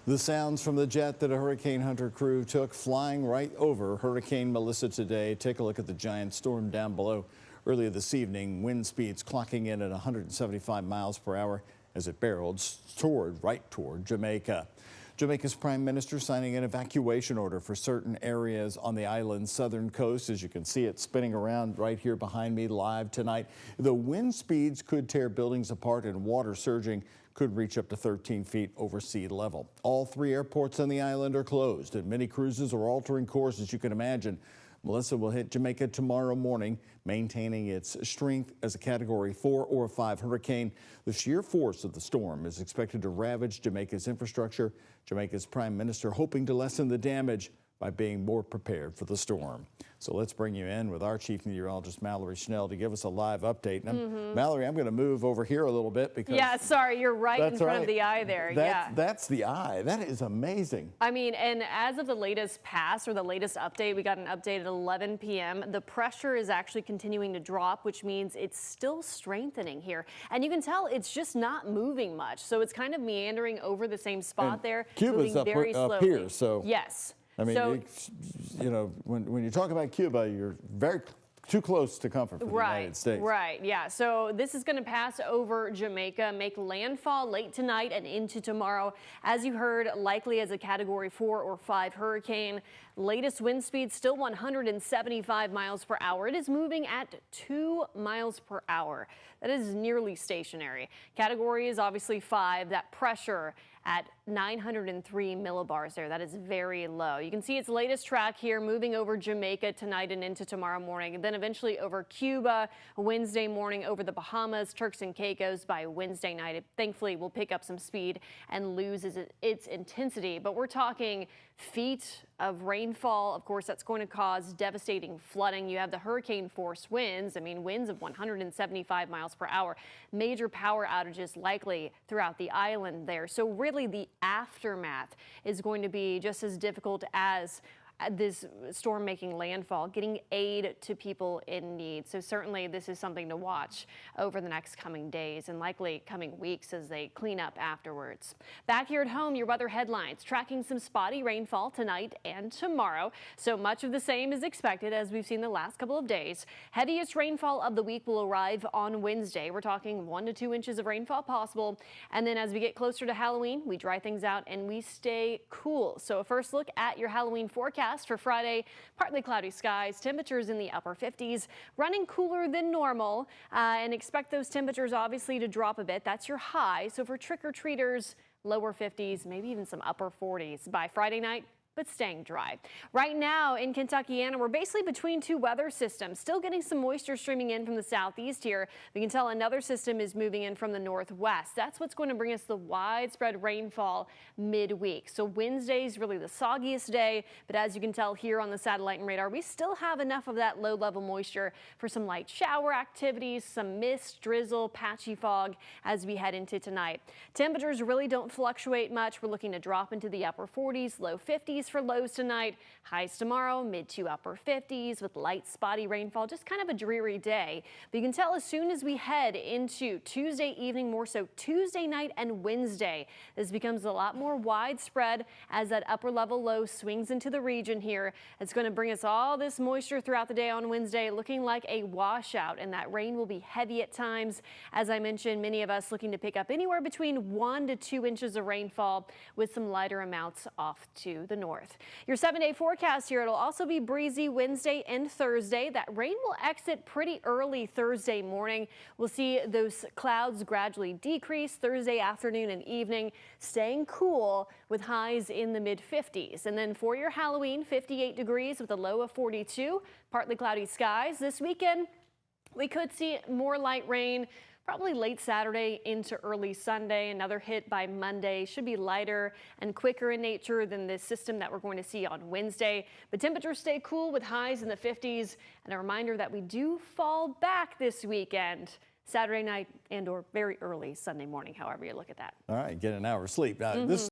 The sounds from the jet that a hurricane hunter crew took flying right over Hurricane Melissa today. Take a look at the giant storm down below. Earlier this evening, wind speeds clocking in at 175 miles per hour as it barreled right toward Jamaica. Jamaica's prime minister signing an evacuation order for certain areas on the island's southern coast. As you can see, it spinning around right here behind me live tonight. The wind speeds could tear buildings apart and water surging could reach up to 13 feet over sea level. All 3 airports on the island are closed and many cruises are altering course, as you can imagine. Melissa will hit Jamaica tomorrow morning, maintaining its strength as a Category 4 or 5 hurricane. The sheer force of the storm is expected to ravage Jamaica's infrastructure. Jamaica's prime minister hoping to lessen the damage by being more prepared for the storm. So let's bring you in with our chief meteorologist, Mallory Schnell, to give us a live update. Mallory, I'm going to move over here a little bit because... Yeah, sorry, you're right in front of the eye there. That's the eye. That is amazing. I mean, and as of the latest pass or the latest update, we got an update at 11 p.m. The pressure is actually continuing to drop, which means it's still strengthening here. And you can tell it's just not moving much. So it's kind of meandering over the same spot and there. Cuba's up here, so... Yes. I mean, you know, when you talk about Cuba, you're very too close to comfort for the United States. Right, yeah. So this is going to pass over Jamaica, make landfall late tonight and into tomorrow. As you heard, likely as a Category 4 or 5 hurricane. Latest wind speed still 175 miles per hour. It is moving at 2 miles per hour. That is nearly stationary. Category is obviously 5. That pressure at 903 millibars there. That is very low. You can see its latest track here moving over Jamaica tonight and into tomorrow morning, and then eventually over Cuba Wednesday morning, over the Bahamas, Turks and Caicos by Wednesday night. It thankfully will pick up some speed and lose its intensity, but we're talking feet of rainfall. Of course, that's going to cause devastating flooding. You have the hurricane force winds. I mean, winds of 175 miles per hour. Major power outages likely throughout the island there. So really the aftermath is going to be just as difficult as this storm making landfall, getting aid to people in need. So certainly this is something to watch over the next coming days and likely coming weeks as they clean up afterwards. Back here at home, your weather headlines tracking some spotty rainfall tonight and tomorrow. So much of the same is expected as we've seen the last couple of days. Heaviest rainfall of the week will arrive on Wednesday. We're talking 1 to 2 inches of rainfall possible. And then as we get closer to Halloween, we dry things out and we stay cool. So a first look at your Halloween forecast for Friday. Partly cloudy skies, temperatures in the upper 50s, running cooler than normal, and expect those temperatures obviously to drop a bit. That's your high. So for trick-or-treaters, lower 50s, maybe even some upper 40s by Friday night, but staying dry. Right now in Kentuckiana, we're basically between 2 weather systems, still getting some moisture streaming in from the southeast here. We can tell another system is moving in from the northwest. That's what's going to bring us the widespread rainfall midweek. So Wednesday's really the soggiest day, but as you can tell here on the satellite and radar, we still have enough of that low-level moisture for some light shower activities, some mist, drizzle, patchy fog as we head into tonight. Temperatures really don't fluctuate much. We're looking to drop into the upper 40s, low 50s for lows tonight. Highs tomorrow, mid to upper 50s with light spotty rainfall. Just kind of a dreary day. But you can tell as soon as we head into Tuesday evening, more so Tuesday night and Wednesday, this becomes a lot more widespread as that upper level low swings into the region here. It's going to bring us all this moisture throughout the day on Wednesday, looking like a washout, and that rain will be heavy at times. As I mentioned, many of us looking to pick up anywhere between 1 to 2 inches of rainfall with some lighter amounts off to the north. Your 7-day forecast here, it'll also be breezy Wednesday and Thursday. That rain will exit pretty early Thursday morning. We'll see those clouds gradually decrease Thursday afternoon and evening, staying cool with highs in the mid 50s. And then for your Halloween, 58 degrees with a low of 42, partly cloudy skies. This weekend, we could see more light rain. Probably late Saturday into early Sunday. Another hit by Monday. Should be lighter and quicker in nature than this system that we're going to see on Wednesday. But temperatures stay cool with highs in the 50s. And a reminder that we do fall back this weekend. Saturday night and or very early Sunday morning, however you look at that. All right, get an hour's sleep. This